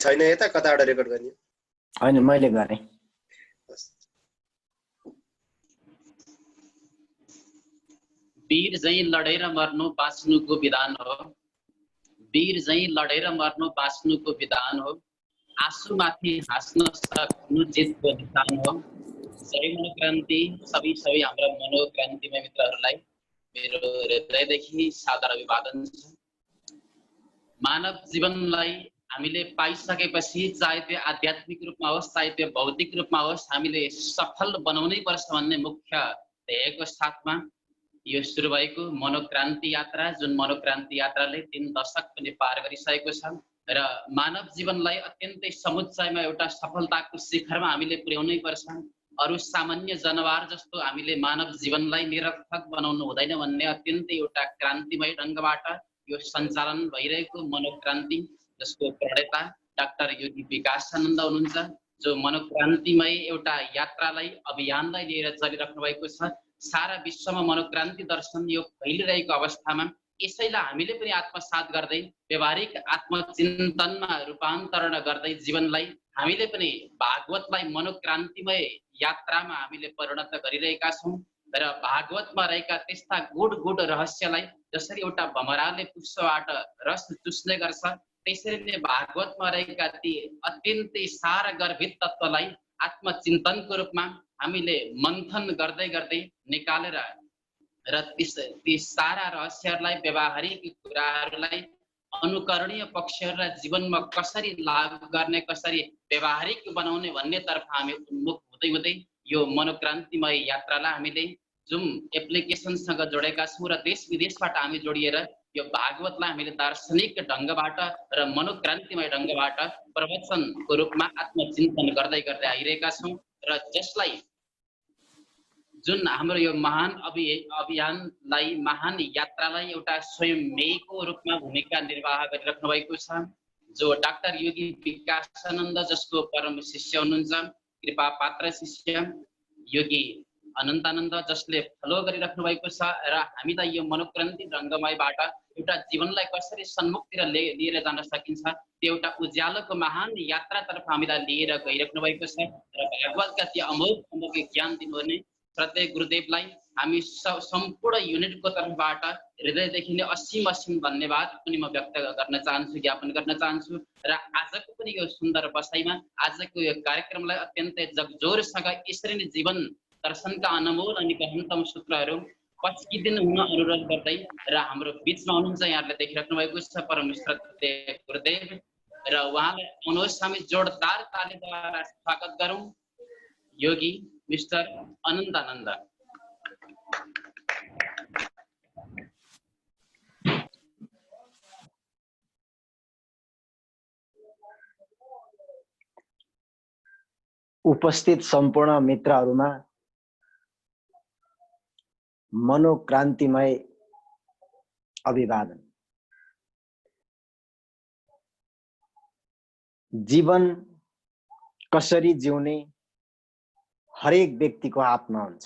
छैन यता कताबाट रेकर्ड गर्ने हैन मैले गरे वीर झैं लडेर मर्नु बाँच्नुको विधान हो वीर झैं लडेर मर्नु बाँच्नुको विधान हो आँसुमाथि हाँस्न सक्नु जितको निशान हो जय मनोक्रान्ति सबै हाम्रा मनोक्रान्तिमय मित्रहरूलाई मेरो हृदयदेखि सादर अभिवादन छ मानव जीवनलाई हामीले पाइसकेपछि चाहे त्यो आध्यात्मिक रूपमा होस् चाहे त्यो भौतिक रूपमा होस् हामीले सफल बनाउनै पर्छ भन्ने मुख्य ध्येयको साथमा यो सुरु भएको मनोक्रान्ति यात्रा जुन मनोक्रान्ति यात्राले 3 दशक पनि पार गरिसकेको छ र मानव जीवनलाई अत्यन्तै समुच्चयमा एउटा सफलताको शिखरमा हामीले पुर्याउनै पर्छ अरु सामान्य जनावर जस्तो हामीले मानव जीवनलाई निरर्थक बनाउनु हुँदैन भन्ने अत्यन्तै एउटा क्रान्तिमय ढंगबाट यो सञ्चालन भइरहेको मनोक्रान्ति जसको प्रणेता डाक्टर योगी विकासानन्द हुनुहुन्छ जो मनोक्रान्तिमय एउटा यात्रालाई अभियानलाई लिएर चलिराख्नु भएको छ सारा विश्वमा मनोक्रान्ति दर्शन यो फैलिरहेको अवस्थामा यसैलाई हामीले पनि आत्मसात गर्दै व्यवहारिक आत्मचिन्तनमा रूपान्तरण गर्दै जीवनलाई हामीले पनि भागवतलाई मनोक्रान्तिमय यात्रामा हामीले परिणत गरिरहेका छौं र भागवतमा रहेका त्यस्ता गुड रहस्यलाई जसरी एउटा भमराले पुष्पबाट रस चुस्ने गर्छ त्यसरी नै भागवतमा रहेका ती अत्यन्तै सार गर्भित तत्त्वलाई आत्मचिन्तनको रूपमा हामीले मन्थन गर्दै गर्दै निकालेर र ती सारा रहस्यहरूलाई व्यवहारिक कुराहरूलाई अनुकरणीय पक्षहरूलाई जीवनमा कसरी लागू गर्ने कसरी व्यवहारिक बनाउने भन्ने तर्फ हामी उन्मुख हुँदै हुँदै यो मनोक्रान्तिमय यात्रालाई हामीले जुम एप्लिकेसनसँग जोडेका छौं र देश विदेशबाट हामी जोडिएर यो भागवतलाई हामीले दार्शनिक ढंगबाट र मनोक्रान्तिमय ढंगबाट प्रवचनको रूपमा आत्मचिन्तन गर्दै गर्दै आइरहेका छौं र जसलाई जुन हाम्रो यो महान अभियानलाई महान यात्रालाई एउटा स्वयंमेको रूपमा भूमिका निर्वाह गरिराख्नु भएको छ जो डाक्टर योगी विकासानन्द जसको परम शिष्य हुनुहुन्छ कृपा पात्र शिष्य योगी अनन्तानन्द जसले फलो गरिराख्नु भएको छ र हामीलाई यो मनोक्रान्ति ढंगमयबाट एउटा जीवनलाई कसरी सन्मुखतिर लिएर जान सकिन्छ त्यो एउटा उज्यालोको महान यात्रातर्फ हामीलाई लिएर गइराख्नु भएको छ र भागवतका ती अमोघ ज्ञान दिनुहुने प्रत्येक गुरुदेवलाई हामी सम्पूर्ण युनिटको तर्फबाट हृदयदेखि नै असीम धन्यवाद पनि म व्यक्त गर्न चाहन्छु ज्ञापन गर्न चाहन्छु र आजको पनि यो सुन्दर बसाइमा आजको यो कार्यक्रमलाई अत्यन्तै जगजोरसँग यसरी नै जीवन दर्शनका अनमोल अनि गहनतम सूत्रहरू पस्किदिनु हुन अनुरोध गर्दै र हाम्रो बीचमा हुनुहुन्छ यहाँहरूले देखिराख्नु भएको छ परमेश्वर गुरुदेव र उहाँलाई आउनुहोस् हामी जोरदार तालीद्वारा स्वागत गरौँ योगी मिस्टर अनन्तानन्द उपस्थित सम्पूर्ण मित्रहरूमा मनोक्रान्तिमय अभिवादन। जीवन कसरी जिउने हरेक व्यक्तिको हातमा हुन्छ।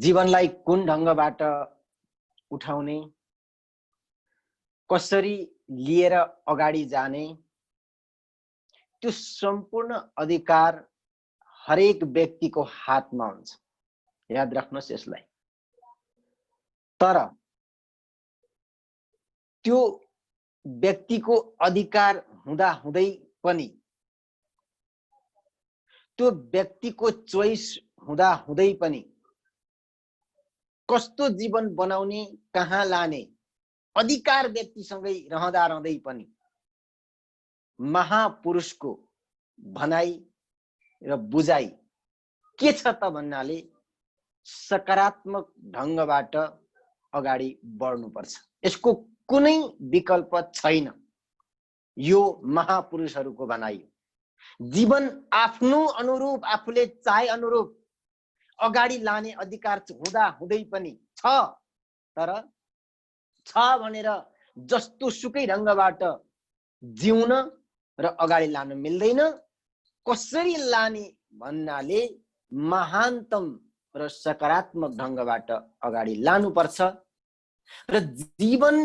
जीवनलाई कुन ढंगबाट उठाउने कसरी लिएर अगाडि जाने त्यो सम्पूर्ण अधिकार हरेक व्यक्तिको हातमा हुन्छ। याद राख्नुहोस् यसलाई। तर त्यो व्यक्तिको अधिकार हुँदा हुँदै पनि त्यो व्यक्तिको चोइस हुँदा हुँदै पनि कस्तो जीवन बनाउने कहाँ लाने अधिकार व्यक्तिसँगै रहँदा रहँदै पनि महापुरुषको भनाइ र बुझाइ के छ त भन्नाले सकारात्मक ढंगबाट अगाडि बढ्नुपर्छ। यसको कुनै विकल्प छैन। यो महापुरुषहरूको भनाइ हो। जीवन आफ्नो अनुरूप आफूले चाहे अनुरूप अगाडि लाने अधिकार हुँदा हुँदै पनि छ। तर छ भनेर जस्तो सुकै ढंगबाट जिउन र अगाडि लान मिल्दैन। कसरी लाने भन्नाले महानतम र सकारात्मक ढंगबाट अगाडि लानुपर्छ र जीवन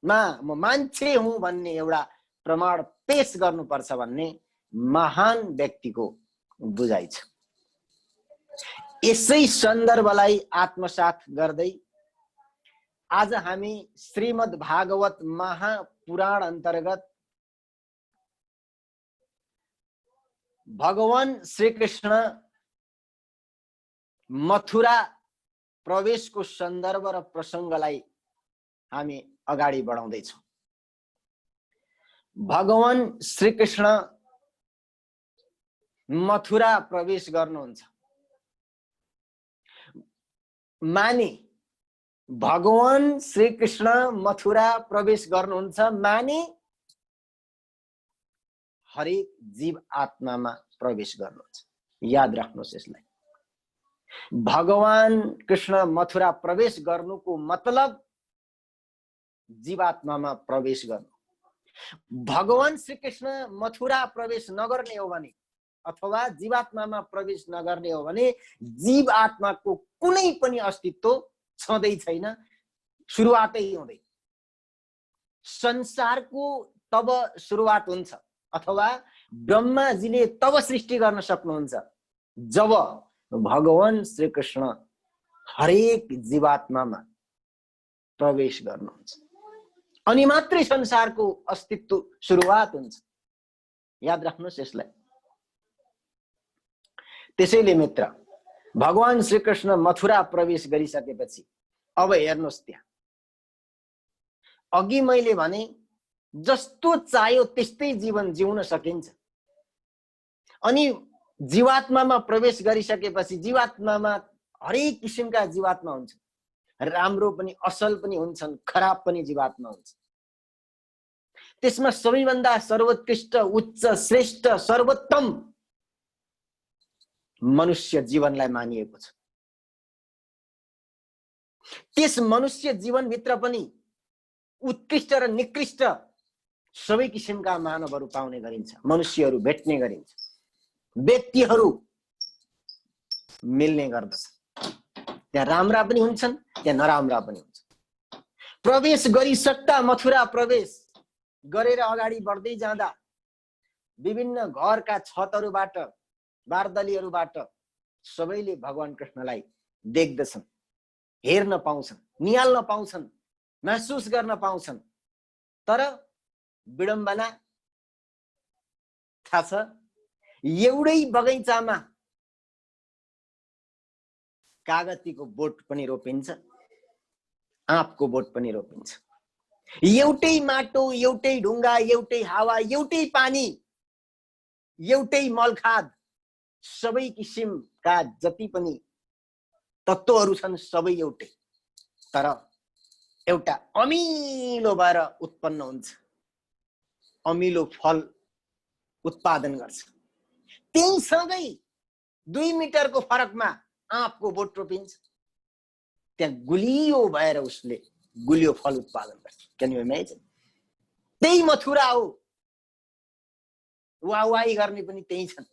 म मान्छे हुँ भन्ने एउटा प्रमाण पेश गर्नुपर्छ भन्ने महान व्यक्तिको बुझाइ छ। यसै सन्दर्भलाई आत्मसात गर्दै आज हामी श्रीमद् भागवत महापुराण अन्तर्गत भगवान श्रीकृष्ण मथुरा प्रवेशको सन्दर्भ र प्रसङ्गलाई हामी अगाडि बढाउँदैछौँ। भगवान श्रीकृष्ण मथुरा प्रवेश गर्नुहुन्छ। माने भगवान श्रीकृष्ण मथुरा प्रवेश गर्नुहुन्छ माने हरेक जीव आत्मामा प्रवेश गर्नुहुन्छ। याद राख्नुहोस् यसलाई। भगवान कृष्ण मथुरा प्रवेश गर्नुको मतलब जीवात्मामा प्रवेश गर्नु। भगवान श्रीकृष्ण मथुरा प्रवेश नगर्ने हो भने अथवा जीवात्मामा प्रवेश नगर्ने हो भने जीव आत्माको कुनै पनि अस्तित्व छँदै छैन, सुरुवातै हुँदैन। संसारको तब सुरुवात हुन्छ अथवा ब्रह्माजीले तब सृष्टि गर्न सक्नुहुन्छ जब भगवान श्रीकृष्ण हरेक जीवात्मामा प्रवेश गर्नुहुन्छ, अनि मात्रै संसारको अस्तित्व सुरुवात हुन्छ। याद राख्नुहोस् यसलाई। त्यसैले मित्र, भगवान श्रीकृष्ण मथुरा प्रवेश गरिसकेपछि अब हेर्नुहोस्, त्यहाँ अघि मैले भने जस्तो चाह्यो त्यस्तै जीवन जिउन सकिन्छ। अनि जीवात्मामा प्रवेश गरिसकेपछि जीवात्मामा हरेक किसिमका जीवात्मा हुन्छन्, राम्रो पनि असल पनि हुन्छन्, खराब पनि जीवात्मा हुन्छ। त्यसमा सबैभन्दा सर्वोत्कृष्ट, उच्च, श्रेष्ठ, सर्वोत्तम मनुष्य जीवनलाई मानिएको छ। त्यस मनुष्य जीवनभित्र पनि उत्कृष्ट र निकृष्ट सबै किसिमका मानवहरू पाउने गरिन्छ, मनुष्यहरू भेट्ने गरिन्छ, व्यक्तिहरू मिल्ने गर्दछ। त्यहाँ राम्रा पनि हुन्छन्, त्यहाँ नराम्रा पनि हुन्छन्। प्रवेश गरिसक्दा मथुरा प्रवेश गरेर अगाडि बढ्दै जाँदा विभिन्न घरका छतहरूबाट, बारदलीहरूबाट सबैले भगवान कृष्णलाई देख्दछन्, हेर्न पाउँछन्, निहाल्न पाउँछन्, महसुस गर्न पाउँछन्। तर विडम्बना थाहा छ, एउटै बगैँचामा कागतीको बोट पनि रोपिन्छ, आँपको बोट पनि रोपिन्छ। एउटै माटो, एउटै ढुङ्गा, एउटै हावा, एउटै पानी, एउटै मलखाद, सबै किसिमका जति पनि तत्त्वहरू छन् सबै एउटै, तर एउटा अमिलो भएर उत्पन्न हुन्छ, अमिलो फल उत्पादन गर्छ। त्यही सँगै 2 मिटरको फरकमा आँपको बोट रोपिन्छ, त्यहाँ गुलियो भएर उसले गुलियो फल उत्पादन गर्छ। Can you imagine? त्यही मथुरा हो। वाहवाही गर्ने पनि त्यही छन्,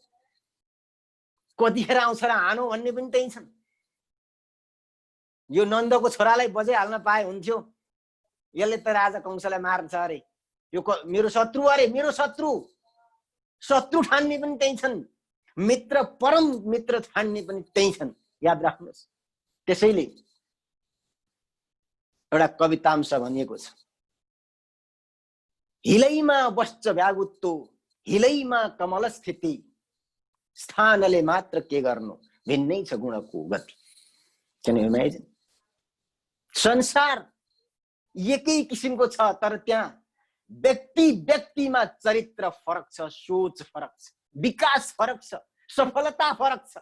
कतिखेर आउँछ र हानो भन्ने पनि त्यही छन्। यो नन्दको छोरालाई बजाइहाल्न पाए हुन्थ्यो, यसले त राजा कंसलाई मार्छ अरे, यो मेरो शत्रु अरे, मेरो शत्रु, शत्रु ठान्ने पनि त्यही छन्, मित्र, परम मित्र ठान्ने पनि त्यही छन्। याद राख्नुहोस्। त्यसैले एउटा कवितांश भनिएको छ, हिलैमा बस्छ व्यागुत्तो, हिलैमा कमल स्थिति, स्थानले मात्र के गर्नु, भिन्नै छ गुणको गति। Can you imagine? संसार एकै किसिमको छ, तर त्यहाँ व्यक्ति व्यक्तिमा चरित्र फरक छ, सोच फरक छ, विकास फरक छ, सफलता फरक छ।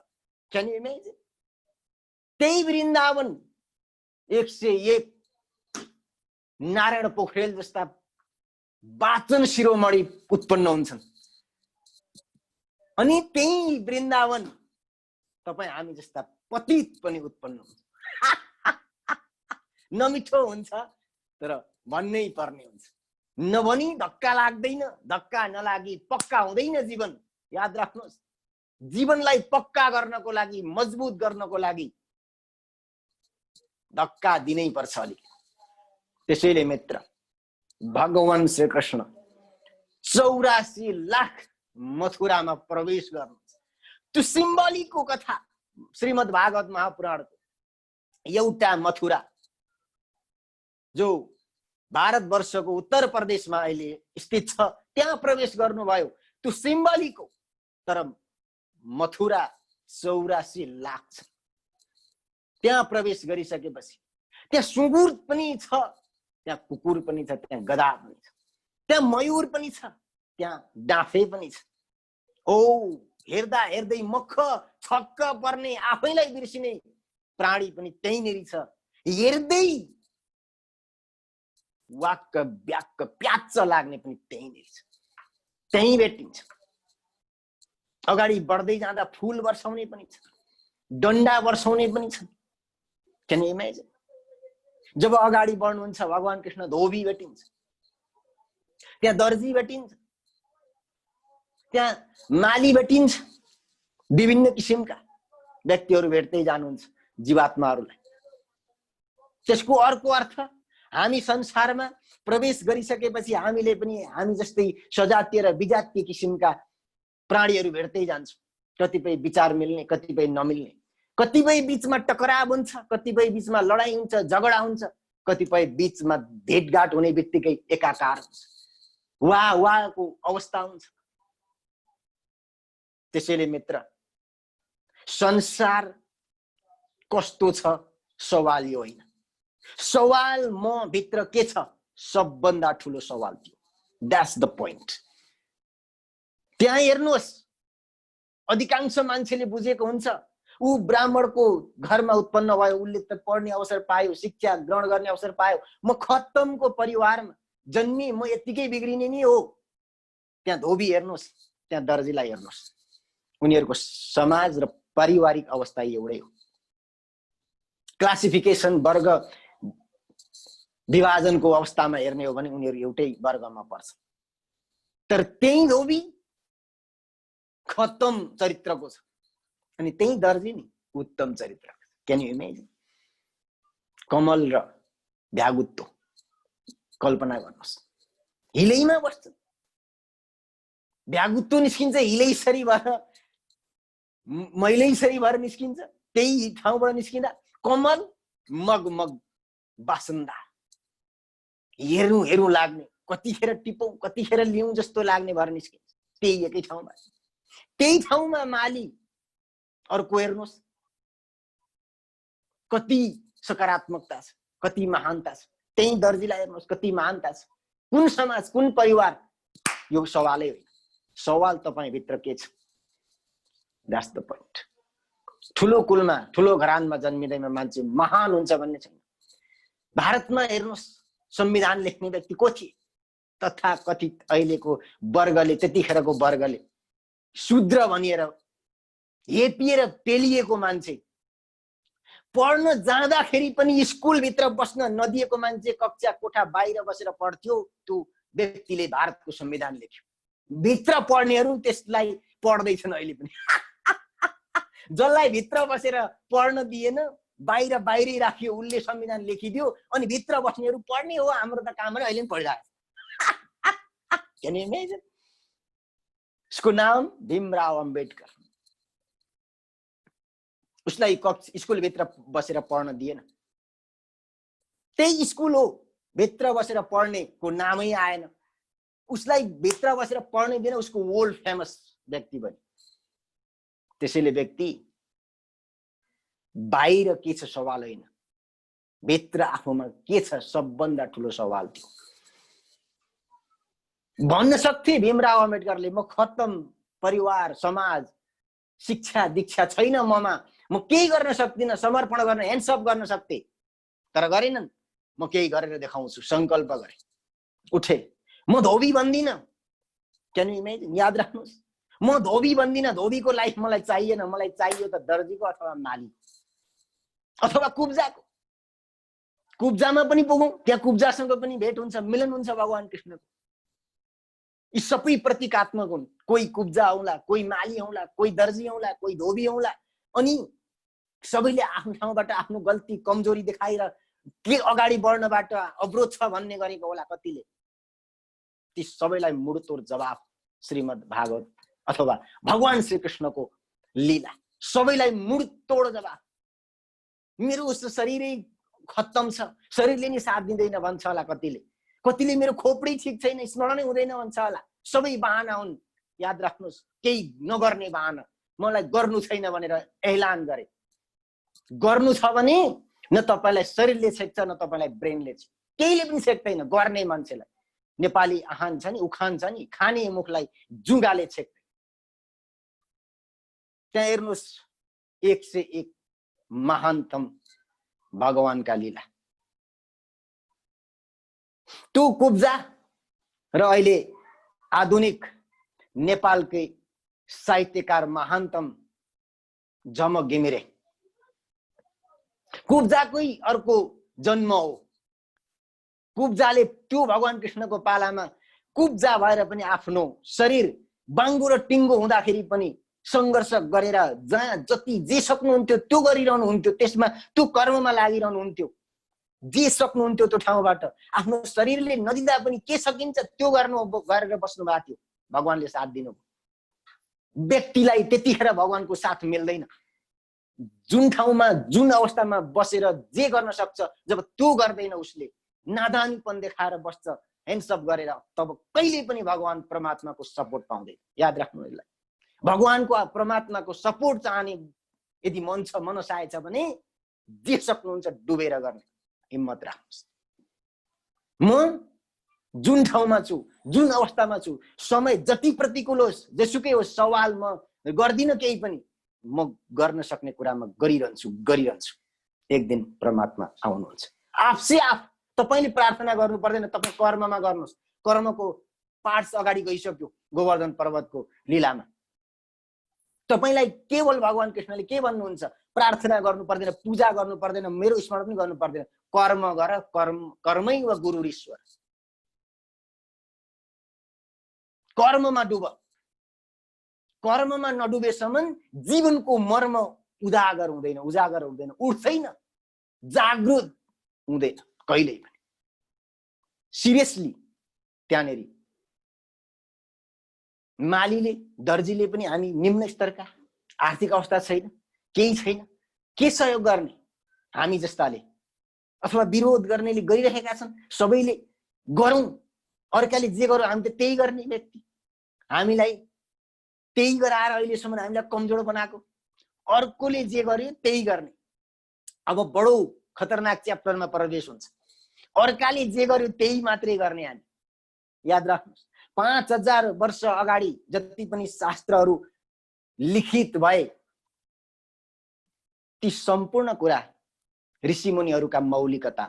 Can you imagine? त्यही वृन्दावन 101 नारायण पोखरेल जस्ता वाचन शिरोमणि उत्पन्न हुन्छन्, अनि त्यही वृन्दावन तपाई हामी जस्ता पतित पनि उत्पन्न हुन्छ। नमिठो हुन्छ तर भन्नै पर्ने हुन्छ, नभनी धक्का लाग्दैन, धक्का नलागी पक्का हुँदैन जीवन। याद राख्नुहोस्, जीवनलाई पक्का गर्नको लागि, मजबुत गर्नको लागि धक्का दिनै पर्छ अलिकति। त्यसैले मित्र, भगवान श्री कृष्ण 84 लाख मथुरामा प्रवेश गर्नुहुन्छ। त्यो सिम्बलिकको कथा श्रीमद् भागवत महापुराणको एउटा मथुरा जो भारतवर्षको उत्तर प्रदेशमा अहिले स्थित छ त्यहाँ प्रवेश गर्नुभयो। त्यो सिम्बलिक हो, तर मथुरा 84 लाख छ। त्यहाँ प्रवेश गरिसकेपछि त्यहाँ सुँगुर पनि छ, त्यहाँ कुकुर पनि छ, त्यहाँ गधा पनि छ, त्यहाँ मयूर पनि छ, त्यहाँ डाँफे पनि छ। ओ हेर्दा हेर्दै मख छक्क पर्ने, आफैलाई बिर्सिने प्राणी पनि त्यहीँनेरि छ। हेर्दै वाक्क ब्याक्क प्याच्च लाग्ने पनि त्यहीँनेरि छ, त्यहीँ भेटिन्छ। अगाडि बढ्दै जाँदा फूल वर्षाउने पनि छ, डन्डा वर्षाउने पनि छ। Can you imagine? जब अगाडि बढ्नुहुन्छ भगवान कृष्ण धोबी भेटिन्छ, त्यहाँ दर्जी भेटिन्छ, त्यहाँ माली भेटिन्छ, विभिन्न किसिमका व्यक्तिहरू भेट्दै जानुहुन्छ जीवात्माहरूलाई। त्यसको अर्को अर्थ हामी संसारमा प्रवेश गरिसकेपछि हामीले पनि हामी जस्तै सजातीय र विजातीय किसिमका प्राणीहरू भेट्दै जान्छौँ। कतिपय विचार मिल्ने, कतिपय नमिल्ने, कतिपय बीचमा टकराव हुन्छ, कतिपय बीचमा लडाई हुन्छ, झगडा हुन्छ, कतिपय बीचमा भेटघाट हुने बित्तिकै एकाकार हुन्छ, वाहको अवस्था हुन्छ। त्यसैले मित्र, संसार कस्तो छ सवाल यो होइन। सवाल म भित्र के छ सबभन्दा ठुलो सवाल थियो। That's the point. त्यहाँ हेर्नुहोस्, अधिकांश मान्छेले बुझेको हुन्छ ऊ ब्राह्मणको घरमा उत्पन्न भयो, उसले त पढ्ने अवसर पायो, शिक्षा ग्रहण गर्ने अवसर पायो, म खत्तमको परिवारमा जन्मी, म यतिकै बिग्रिने नि हो। त्यहाँ धोबी हेर्नुहोस्, त्यहाँ दर्जीलाई हेर्नुहोस्, उनीहरूको समाज र पारिवारिक अवस्था एउटै हो। क्लासिफिकेसन वर्ग विभाजनको अवस्थामा हेर्ने हो भने उनीहरू एउटै वर्गमा पर्छ। तर त्यही धोबी खत्तम चरित्रको छ अनि त्यही दर्जी नि उत्तम चरित्रको छ। Can you imagine? कमल र भ्यागुत्तो कल्पना गर्नुहोस्। हिलैमा बस्छ, भ्यागुत्तो निस्किन्छ हिलैसरी भएर, मैलैसरी भएर निस्किन्छ। त्यही ठाउँबाट निस्किँदा कमल मगमग बासन्दा, हेर्नु हेर्नु लाग्ने, कतिखेर टिपौँ कतिखेर लिउँ जस्तो लाग्ने भएर निस्किन्छ त्यही एकै ठाउँमा। त्यही ठाउँमा माली अर्को हेर्नुहोस्, कति सकारात्मकता छ, कति महानता छ। त्यही दर्जीलाई हेर्नुहोस्, कति महानता छ। कुन समाज, कुन परिवार? यो सवालै होइन। सवाल तपाईभित्र के छ? That's the point. ठुलो कुलमा, ठुलो घरानमा जन्मिँदैमा मान्छे महान हुन्छ भन्ने छैन। भारतमा हेर्नुहोस्, संविधान लेख्ने व्यक्ति को थिए? तथा कथित अहिलेको वर्गले, त्यतिखेरको वर्गले शूद्र भनिएर हेपिएर पेलिएको मान्छे, पढ्न जाँदाखेरि पनि स्कुलभित्र बस्न नदिएको मान्छे कक्षा कोठा बाहिर बसेर पढ्थ्यो, त्यो व्यक्तिले भारतको संविधान लेख्यो। भित्र पढ्नेहरू त्यसलाई पढ्दैछन् अहिले पनि। जसलाई भित्र बसेर पढ्न दिएन, बाहिर बाहिरै राखियो, उसले संविधान लेखिदियो, अनि भित्र बस्नेहरू पढ्ने हो हाम्रो त काम भने अहिले पनि पढिरहेको छ। Can you imagine? उसको नाम भीमराव अम्बेडकर। उसलाई स्कुलभित्र बसेर पढ्न दिएन। त्यही स्कुल हो, भित्र बसेर पढ्नेको नामै आएन। उसलाई भित्र बसेर पढ्नै दिएन, उसको वर्ल्ड फेमस व्यक्ति बन्यो। त्यसैले व्यक्ति बाहिर के छ सवाल होइन, भित्र आफूमा के छ सबभन्दा ठुलो सवाल थियो। भन्न सक्थे भीमराव अम्बेडकरले, म खत्तम परिवार, समाज, शिक्षा दीक्षा छैन ममा, म केही गर्न सक्दिनँ, समर्पण गर्न, ह्यान्ड्सअप गर्न सक्थे, तर गरेनन्। म केही गरेर देखाउँछु, संकल्प गरे, उठे। म धोबी बन्दिन। Can you imagine? याद राख्नुहोस्, म धोबी बन्दिन। धोबीको लाइफ मलाई चाहिएन, मलाई चाहियो त दर्जीको अथवा मालीको अथवा कुब्जाको। कुब्जामा पनि पुगौँ, त्यहाँ कुब्जासँग पनि भेट हुन्छ, मिलन हुन्छ भगवान कृष्णको। यी सबै प्रतीकात्मक हुन्। कोही कुब्जा होला, कोही माली होला, कोही दर्जी होला, कोही धोबी होला, अनि सबैले आफ्नो ठाउँबाट आफ्नो गल्ती कमजोरी देखाएर के अगाडि बढ्नबाट अवरोध छ भन्ने गरेको होला कतिले। ती सबैलाई मुडतोड जवाफ श्रीमद् भागवत अथवा भगवान श्रीकृष्णको लीला, सबैलाई मुडतोड जवाफ। मेरो उस शरीरै खत्तम छ, शरीरले नि साथ दिँदैन भन्छ होला कतिले, कतिले मेरो खोपडी ठीक छैन, स्मरणै हुँदैन भन्छ होला। सबै बहाना हुन्, याद राख्नुहोस्, केही नगर्ने बहाना। मलाई गर्नु छैन भनेर ऐलान गरे। गर्नु छ भने न तपाईलाई शरीरले छेक्छ न तपाईलाई ब्रेनले छेक्छ, केहीले पनि छेक्दैन गर्ने मान्छेलाई। नेपाली आहान छ नि, उखान छ नि, खाने मुखलाई जुगाले छेक्दैन। त्यहाँ हेर्नुहोस् 101 महानतम भगवानका लीला। त्यो कुब्जा र अहिले आधुनिक नेपालकै साहित्यकार महानतम झमक घिमिरे कुब्जाकै अर्को जन्म हो। कुब्जाले त्यो भगवान कृष्णको पालामा कुब्जा भएर पनि आफ्नो शरीर बाङ्गो र टिङ्गो हुँदाखेरि पनि संघर्ष गरेर जहाँ जति जे सक्नुहुन्थ्यो त्यो गरिरहनु हुन्थ्यो, त्यसमा त्यो कर्ममा लागिरहनु हुन्थ्यो। जे सक्नुहुन्थ्यो त्यो ठाउँबाट आफ्नो शरीरले नदिँदा पनि के सकिन्छ त्यो गरेर बस्नु भएको थियो। भगवानले साथ दिनुभयो। व्यक्तिलाई त्यतिखेर भगवानको साथ मिल्दैन। जुन ठाउँमा जुन अवस्थामा बसेर जे गर्न सक्छ, जब त्यो गर्दैन उसले नादानीपन देखाएर बस्छ ह्यान्डसअप गरेर, तब कहिले पनि भगवान परमात्माको सपोर्ट पाउँदैन। याद राख्नु यसलाई। भगवानको परमात्माको सपोर्ट चाहने यदि मन छ, मनसाय छ भने जे सक्नुहुन्छ डुबेर गर्ने हिम्मत राख्नुहोस्। म जुन ठाउँमा छु, जुन अवस्थामा छु, समय जति प्रतिकूल होस्, जेसुकै होस्, सवाल म गर्दिन केही पनि, म गर्न सक्ने कुरामा गरिरहन्छु। एक दिन परमात्मा आउनुहुन्छ। आफसे आफ तपाईले प्रार्थना गर्नु पर्दैन, तपाई कर्ममा गर्नुहोस्। कर्मको पार्ट्स अगाडि गइसक्यो गोवर्धन पर्वतको लीलामा। तपाईलाई केवल भगवान कृष्णले के भन्नुहुन्छ? प्रार्थना गर्नु पर्दैन, पूजा गर्नु पर्दैन, मेरो स्मरण पनि गर्नु पर्दैन, कर्म गर, कर्मै व गुरु ईश्वर। कर्ममा डुब। कर्ममा नडुबेसम्म जीवनको मर्म उजागर हुँदैन, उठ्दैन, जागृत हुँदैन कहिल्यै पनि। सिरियसली त्यहाँनेरि मालीले, दर्जीले पनि हामी निम्न स्तरका, आर्थिक अवस्था छैन, केही छैन, के सहयोग गर्ने? हामी जस्ताले अथवा विरोध गर्नेले गरिरहेका छन्। सबैले गरौँ, अर्काले जे गरौँ हामी त त्यही गर्ने व्यक्ति। हामीलाई त्यही गराएर अहिलेसम्म हामीलाई कमजोर बनाएको, अर्कोले जे गर्यो त्यही गर्ने। अब बडो खतरनाक च्याप्टरमा प्रवेश हुन्छ। अर्काले जे गर्यो त्यही मात्रै गर्ने हामी। याद राख्नुहोस्, 5000 वर्ष अगाडि जति पनि शास्त्रहरू लिखित भए, ती सम्पूर्ण कुरा ऋषिमुनिहरूका मौलिकता।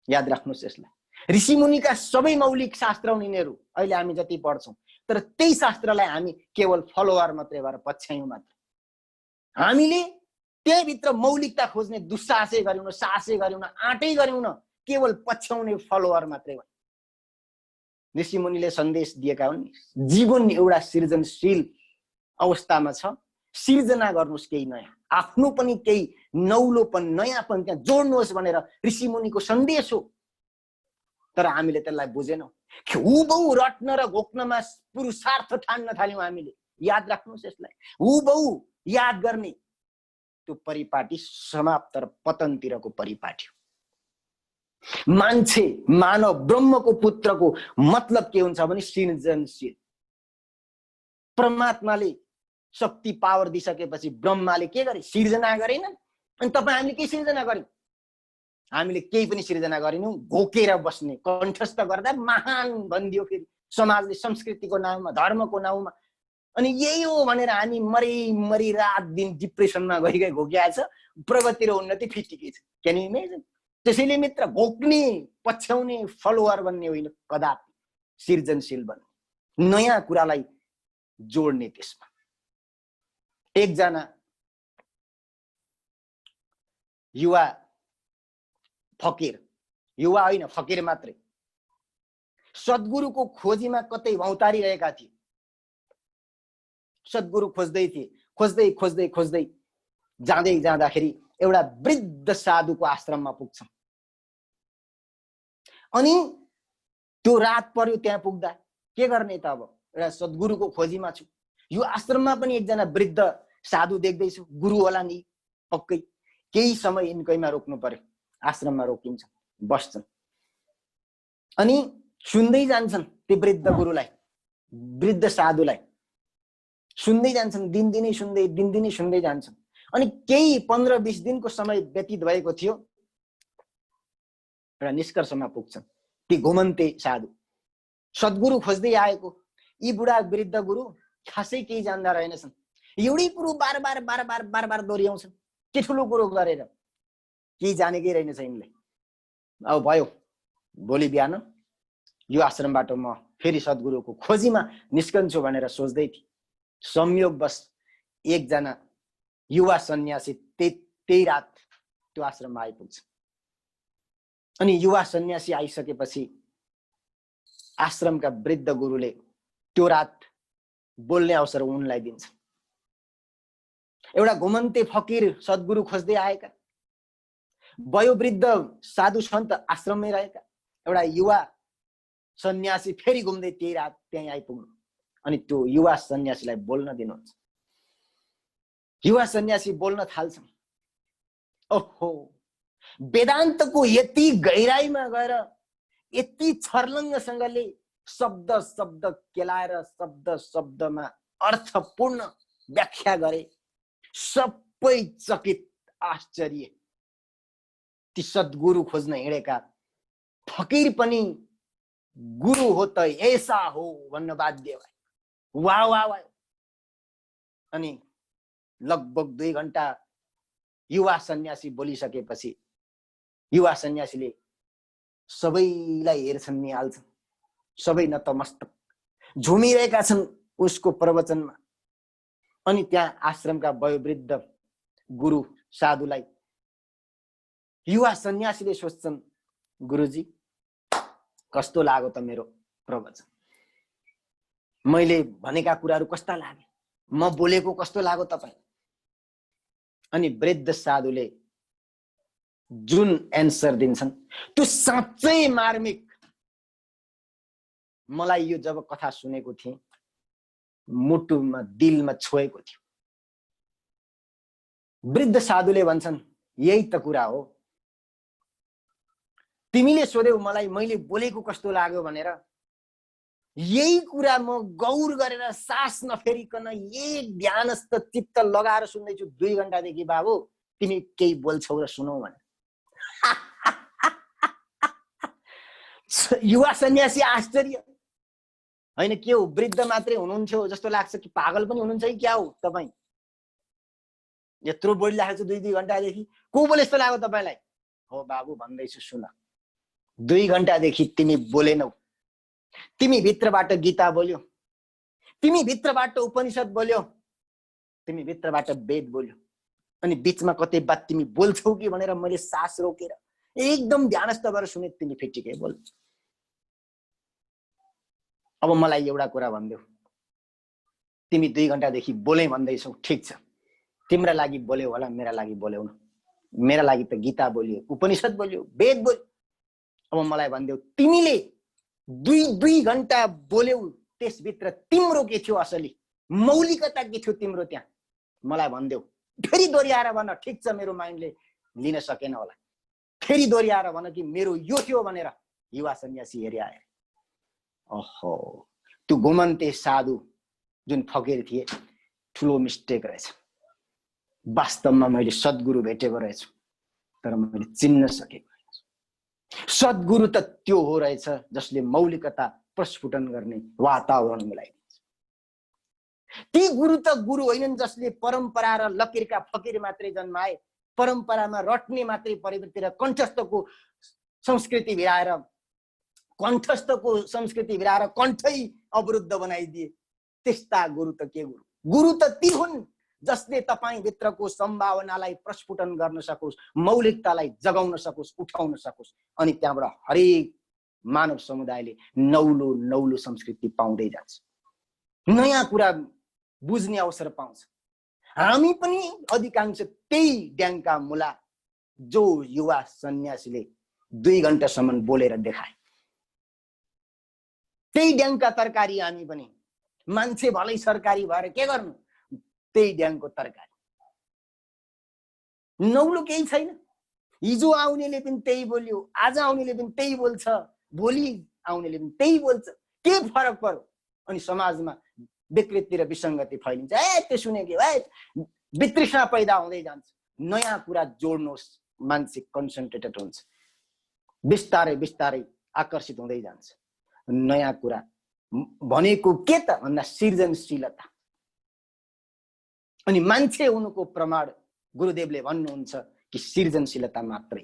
याद राख्नुहोस् यसलाई। ऋषिमुनिका सबै मौलिक शास्त्र हुन् यिनीहरू, अहिले हामी जति पढ्छौँ। तर त्यही शास्त्रलाई हामी केवल फलोवर मात्रै भएर पछ्यायौँ मात्र। हामीले त्यहीभित्र मौलिकता खोज्ने दुस्साहसै गऱ्यौँ न, साहसै गऱ्यौँ न, आँटै गऱ्यौँ न, केवल पछ्याउने फलोवर मात्रै भयो। ऋषिमुनिले सन्देश दिएका हुन्, जीवन एउटा सृजनशील अवस्थामा छ, सिर्जना गर्नुहोस् केही नयाँ, आफ्नो पनि केही नौलोपन, नयाँपन त्यहाँ जोड्नुहोस् भनेर ऋषिमुनिको सन्देश हो। तर हामीले त्यसलाई बुझेनौँ। हुबहु रट्न र घोक्नमा पुरुषार्थ ठान्न थाल्यौँ हामीले। याद राख्नुहोस् यसलाई। हुबहु याद गर्ने त्यो परिपाटी समाप्त र पतनतिरको परिपाटी हो। मान्छे, मानव, ब्रह्मको पुत्रको मतलब के हुन्छ भने सृजनशील। परमात्माले शक्ति पावर दिइसकेपछि ब्रह्माले के गरे? सिर्जना गरेन। अनि तपाईँ हामीले के सिर्जना गर्यौँ? हामीले केही पनि सिर्जना गरेनौँ। घोकेर बस्ने, कण्ठस्थ गर्दा महान भनिदियो फेरि समाजले, संस्कृतिको नाममा, धर्मको नाउँमा। अनि यही हो भनेर हामी मरी रात दिन डिप्रेसनमा गइगए घोकिया छ। प्रगति र उन्नति फिटिकै छ। Can you imagine? त्यसैले मित्र, घोक्ने, पछ्याउने, फलोवर बन्ने होइन, कदापि सृजनशील बन्ने, नयाँ कुरालाई जोड्ने। त्यसमा एकजना युवा फकीर, युवा होइन फकीर मात्रै, सद्गुरुको खोजीमा कतै भौतारिरहेका थिए। सद्गुरु खोज्दै थिए, खोज्दै खोज्दै खोज्दै जाँदै जाँदाखेरि एउटा वृद्ध साधुको आश्रममा पुग्छ। अनि त्यो रात पर्यो त्यहाँ पुग्दा के गर्ने त अब एउटा सद्गुरुको खोजीमा छु यो आश्रममा पनि एकजना वृद्ध साधु देख्दैछु गुरु होला नि पक्कै केही समय यिनकैमा रोक्नु पर्यो आश्रममा रोकिन्छ बस्छन् अनि सुन्दै जान्छन् त्यो वृद्ध गुरुलाई वृद्ध साधुलाई सुन्दै जान्छन् दिनदिनै सुन्दै जान्छन् अनि केही 15-20 दिनको समय व्यतीत भएको थियो एउटा निष्कर्षमा पुग्छन् ती घुमन्ते साधु सद्गुरु खोज्दै आएको यी बुढा वृद्ध गुरु खासै केही जान्दा रहेनछन् एउटै कुरो बार दोहोऱ्याउँछन् के ठुलो कुरो गरेर केही जानेकै रहेनछ यिनले अब भयो भोलि बिहान यो आश्रमबाट म फेरि सद्गुरुको खोजीमा निस्कन्छु भनेर सोच्दै थिए संयोगवश एकजना युवा सन्यासी त्यही रात त्यो आश्रममा आइपुग्छ अनि युवा सन्यासी आइसकेपछि आश्रमका वृद्ध गुरुले त्यो रात बोल्ने अवसर उनलाई दिन्छ एउटा घुमन्ते फकीर सद्गुरु खोज्दै आएका वयोवृद्ध साधु सन्त आश्रममै रहेका एउटा युवा सन्यासी फेरि घुम्दै त्यही रात त्यहीँ आइपुग्नु अनि त्यो युवा सन्यासीलाई बोल्न दिनुहुन्छ युवा सन्यासी बोल्न थाल्छन् ओहो वेदान्तको यति गहिराईमा गएर यति छर्लङ्गसँगले शब्द शब्द केलाएर शब्द शब्दमा अर्थपूर्ण व्याख्या गरे सबै चकित आश्चर्य ती सद्गुरु खोज्न हिँडेका फकीर पनि गुरु हो त ऐसा हो भन्न बाध्य भए वाह वाह वाह अनि लगभग 2 घण्टा युवा सन्यासी बोलिसकेपछि युवा सन्यासीले सबैलाई हेर्छन् निहाल्छन् सबै नतमस्तक झुमिरहेका छन् उसको प्रवचनमा अनि त्यहाँ आश्रमका वयोवृद्ध गुरु साधुलाई युवा सन्यासीले सोच्छन् गुरुजी कस्तो लाग्यो त मेरो प्रवचन मैले भनेका कुराहरू कस्ता लागे म बोलेको कस्तो लाग्यो तपाईँ अनि वृद्ध साधुले जुन एन्सर दिन्छन् त्यो साँच्चै मार्मिक मलाई यो जब कथा सुनेको थिएँ मुटुमा दिलमा छोएको थियो वृद्ध साधुले भन्छन् यही त कुरा हो तिमीले सोध्यौ मलाई मैले बोलेको कस्तो लाग्यो भनेर यही कुरा म गौर गरेर सास नफेरिकन एक ध्यानस्थ चित्त लगाएर सुन्दैछु 2 घण्टादेखि बाबु तिमी केही बोल्छौ र सुनौ भने युवा सन्यासी आश्चर्य हैन के हो वृद्ध मात्रै हुनुहुन्थ्यो जस्तो लाग्छ कि पागल पनि हुनुहुन्छ कि क्या हो तपाईँ यत्रो बोलिरहेको छु 2 घण्टादेखि को बोले जस्तो लाग्यो तपाईँलाई हो बाबु भन्दैछु सुन 2 घण्टादेखि तिमी बोलेनौ तिमी भित्रबाट गीता बोल्यो तिमी भित्रबाट उपनिषद बोल्यो तिमी भित्रबाट वेद बोल्यो अनि बीचमा कतै बात तिमी बोल्छौ कि भनेर मैले सास रोकेर एकदम ध्यानस्थ भएर सुने तिमी फिटिकै बोल अब मलाई एउटा कुरा भन्देऊ तिमी 2 घण्टादेखि बोले भन्दैछौ ठीक छ तिम्रो लागि बोल्यौ होला मेरा लागि बोल्यौ न मेरा लागि त गीता बोल्यो उपनिषद बोल्यो वेद बोल्यो अब मलाई भन्देऊ तिमीले 2 घण्टा बोल्यौ त्यसभित्र तिम्रो के थियो असली मौलिकता के थियो तिम्रो त्यहाँ मलाई भन्देऊ फेरि दोहोऱ्याएर भन ठीक छ मेरो माइन्डले लिन सकेन होला फेरि दोहोऱ्याएर भन कि मेरो यो थियो भनेर युवा सन्यासी हेरि आए ओहो त्यो घुमन्ते साधु जुन फकीर थिए ठुलो मिस्टेक रहेछ वास्तवमा मैले सद्गुरु भेटेको रहेछु तर मैले चिन्न सकेको सद्गुरु त त्यो हो रहेछ जसले मौलिकता प्रस्फुटन गर्ने वातावरण मिलाइदिन्छ ती गुरु त गुरु होइनन् जसले परम्परा र लकीरका फकीर मात्रै जन्माए परम्परामा रट्ने मात्रै परिवृत्ति र कण्ठस्थको संस्कृति भिराएर कण्ठै अवरुद्ध बनाइदिए त्यस्ता गुरु त के गुरु गुरु त ती हुन् जसले तपाईँ भित्रको सम्भावनालाई प्रस्फुटन गर्न सकोस् मौलिकतालाई जगाउन सकोस् उठाउन सकोस् अनि त्यहाँबाट हरेक मानव समुदायले नौलो संस्कृति पाउँदै जान्छ नयाँ कुरा बुझ्ने अवसर पाउँछ हामी पनि अधिकांश त्यही ड्याङका मुला जो युवा सन्यासीले 2 घण्टासम्म बोलेर देखाए त्यही ड्याङका तरकारी हामी पनि। मान्छे भलै सरकारी भएर के गर्नु, त्यही ड्याङको तरकारी। नौलो केही छैन। हिजो आउनेले पनि त्यही बोल्यो, आज आउनेले पनि त्यही बोल्छ, भोलि आउनेले पनि त्यही बोल्छ, के फरक पर्यो? अनि समाजमा विकृति र विसङ्गति फैलिन्छ। त्यो सुनेको वितृष्णा पैदा हुँदै जान्छ। नयाँ कुरा जोड्नुहोस्, मान्छे कन्सन्ट्रेटेड हुन्छ, बिस्तारै बिस्तारै आकर्षित हुँदै जान्छ। नयाँ कुरा भनेको के त भन्दा सृजनशीलता। अनि मान्छे हुनुको प्रमाण गुरुदेवले भन्नुहुन्छ कि सृजनशीलता मात्रै।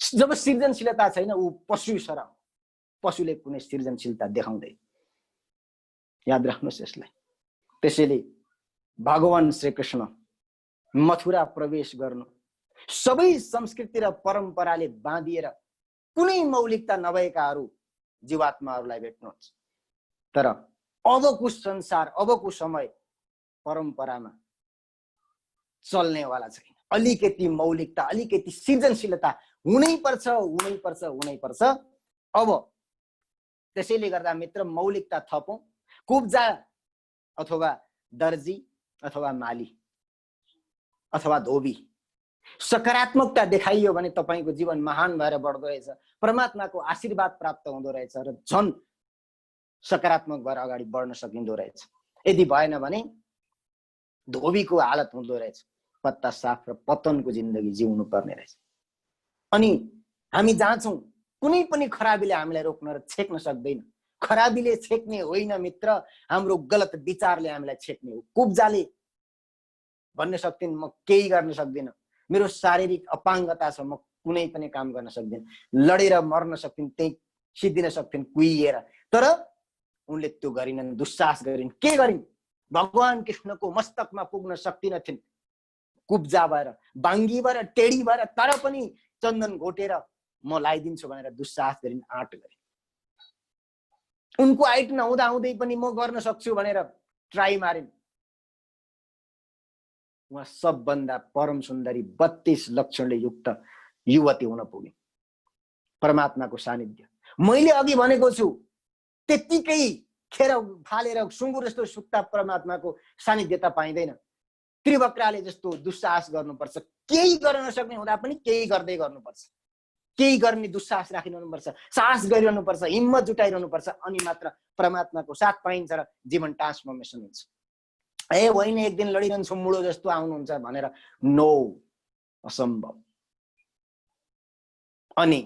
जब सृजनशीलता छैन ऊ पशु सर, पशुले कुनै सृजनशीलता देखाउँदैन। याद राख्नुहोस् यसलाई। त्यसैले भगवान श्रीकृष्ण मथुरा प्रवेश गर्नु सबै संस्कृति र परम्पराले बाँधिएर कुनै मौलिकता नभएकाहरू जीवात्माहरूलाई भेट्नुहुन्छ। तर अबको संसार, अबको समय परम्परामा चल्नेवाला छैन। अलिकति मौलिकता, अलिकति सृजनशीलता हुनैपर्छ, हुनैपर्छ, हुनैपर्छ। अब त्यसैले गर्दा मित्र मौलिकता थपौँ। कुब्जा अथवा दर्जी अथवा माली अथवा धोबी सकारात्मकता देखाइयो भने तपाईको जीवन महान भएर बढ्दो रहेछ, परमात्माको आशीर्वाद प्राप्त हुँदो रहेछ र झन् सकारात्मक भएर अगाडि बढ्न सकिँदो रहेछ। यदि भएन भने धोबीको हालत हुँदो रहेछ, पत्ता साफ र पतनको जिन्दगी जिउनु पर्ने रहेछ। अनि हामी जान्छौँ, कुनै पनि खराबीले हामीलाई रोक्न र छेक्न सक्दैन। खराबीले छेक्ने होइन मित्र, हाम्रो गलत विचारले हामीलाई छेक्ने हो। कुब्जाले भन्न सक्दिन म केही गर्न सक्दिनँ, मेरो शारीरिक अपाङ्गता छ, म कुनै पनि काम गर्न सक्दिनँ, लडेर मर्न सक्दिन, त्यही सिद्धिन सक्दिन कुहिएर। तर उनले त्यो गरिनन्, दुस्साहस गरिन्। के गरिन्? भगवान कृष्णको मस्तकमा पुग्न सक्दिनथिन्, कुब्जा भएर, बाङ्गी भएर, टेढी भएर, तर पनि चन्दन घोटेर म लगाइदिन्छु भनेर दुस्साहस गरिन्, आँट गरिन्। उनको हाइट नहुँदा हुँदै पनि म गर्न सक्छु भनेर ट्राई मारिन्। उहाँ सबभन्दा परम सुन्दरी 32 लक्षणले युक्त युवती हुन पुगिन्। परमात्माको सानिध्य मैले अघि भनेको छु, त्यतिकै खेर फालेर सुँगुर जस्तो सुक्ता परमात्माको सानिध्यता पाइँदैन। त्रिवक्राले जस्तो दुस्साहस गर्नुपर्छ, केही गर्न नसक्ने हुँदा पनि केही गर्दै गर्नुपर्छ, केही गर्ने दुस्साहस राखिरहनुपर्छ, साहस गरिरहनुपर्छ, हिम्मत जुटाइरहनुपर्छ, अनि मात्र परमात्माको साथ पाइन्छ र जीवन ट्रान्सफर्मेसन हुन्छ। होइन एक दिन लडिरहन्छु मुडो जस्तो आउनुहुन्छ भनेर नो, असम्भव। अनि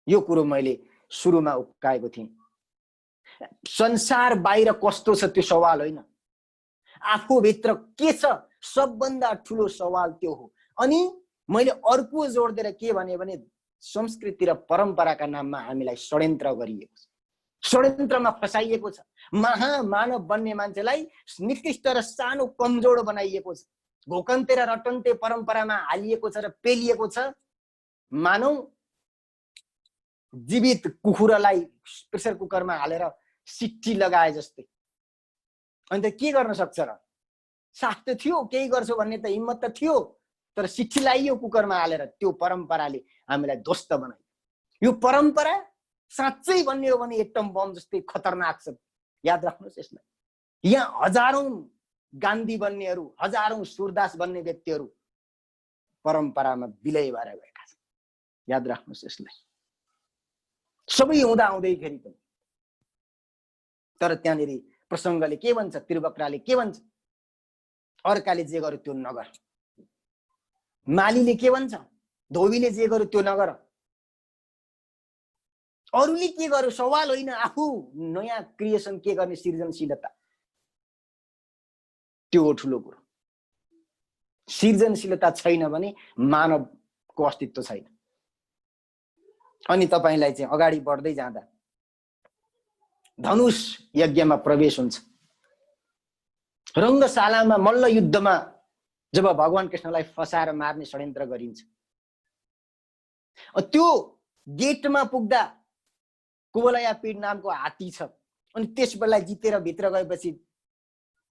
यो कुरो मैले सुरुमा उक्काएको थिएँ, संसार बाहिर कस्तो छ त्यो सवाल होइन, आफूभित्र के छ सबभन्दा ठुलो सवाल त्यो हो। अनि मैले अर्को जोड दिएर के भने संस्कृति र परम्पराका नाममा हामीलाई षड्यन्त्र गरिएको छ, षड्यन्त्रमा फसाइएको छ। महामानव बन्ने मान्छेलाई निकृष्ट र सानो कमजोर बनाइएको छ, घोकन्ते र रटन्ते परम्परामा हालिएको छ र पेलिएको छ। मानौ जीवित कुखुरालाई प्रेसर कुकरमा हालेर सिट्टी लगाए जस्तै। अनि त के गर्न सक्छ र? साथ त थियो, केही गर्छु भन्ने त हिम्मत त थियो, तर सिट्टी लगाइयो कुकरमा हालेर। त्यो परम्पराले हामीलाई ध्वस्त बनायो। यो परम्परा साँच्चै भन्ने हो भने एटम बम जस्तै खतरनाक छ। याद राख्नुहोस् यसलाई। यहाँ हजारौं गान्धी बन्नेहरू, हजारौं सूरदास बन्ने व्यक्तिहरू परम्परामा विलय भएर गएका छन्। याद राख्नुहोस् यसलाई। सबै हुँदा हुँदैखेरि पनि। तर त्यहाँनिर प्रसङ्गले के भन्छ, त्रिवक्राले के भन्छ, अर्काले जे गर्यो त्यो नगर। मालीले के भन्छ, धोबीले जे गर्यो त्यो नगर। अरूले के गर्यो सवाल होइन, आफू नयाँ क्रिएसन के गर्ने, सृजनशीलता, त्यो हो ठुलो कुरो। सृजनशीलता छैन भने मानवको अस्तित्व छैन। अनि तपाईलाई चाहिँ अगाडि बढ्दै जाँदा धनुष यज्ञमा प्रवेश हुन्छ। रङ्गशालामा मल्ल युद्धमा जब भगवान कृष्णलाई फसाएर मार्ने षड्यन्त्र गरिन्छ, त्यो गेटमा पुग्दा कुवलया पीड नामको हात्ती छ। अनि त्यसलाई जितेर भित्र गएपछि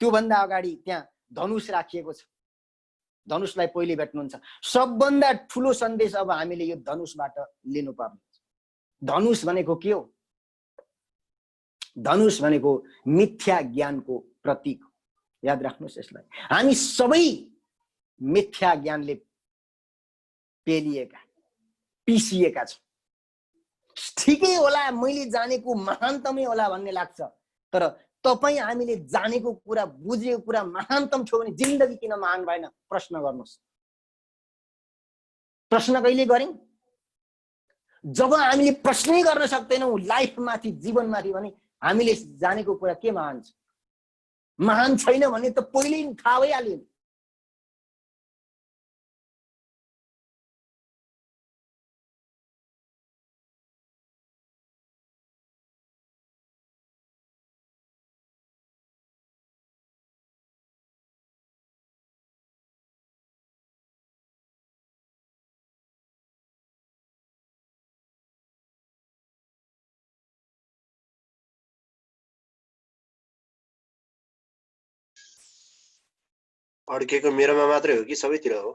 त्योभन्दा अगाडि त्यहाँ धनुष राखिएको छ। धनुषलाई पहिले भेट्नुहुन्छ। सबभन्दा ठुलो सन्देश अब हामीले यो धनुषबाट लिनुपर्ने। धनुष भनेको के हो? धनुष भनेको मिथ्या ज्ञानको प्रतीक हो। याद राख्नुहोस् यसलाई। हामी सबै मिथ्या ज्ञानले पेलिएका पिसिएका छौँ। ठिकै होला, मैले जानेको महानतमै होला भन्ने लाग्छ, तर तपाईँ हामीले जानेको कुरा बुझेको कुरा महानतम थियो भने जिन्दगी किन महान भएन? प्रश्न गर्नुहोस्। प्रश्न कहिले गऱ्यौँ? जब हामीले प्रश्नै गर्न सक्दैनौँ लाइफमाथि, जीवनमाथि, भने हामीले जानेको कुरा के महान छ? महान छैन भने त पहिल्यै थाहा भइहाल्यो। अड्केको मेरोमा मात्रै हो कि सबैतिर हो?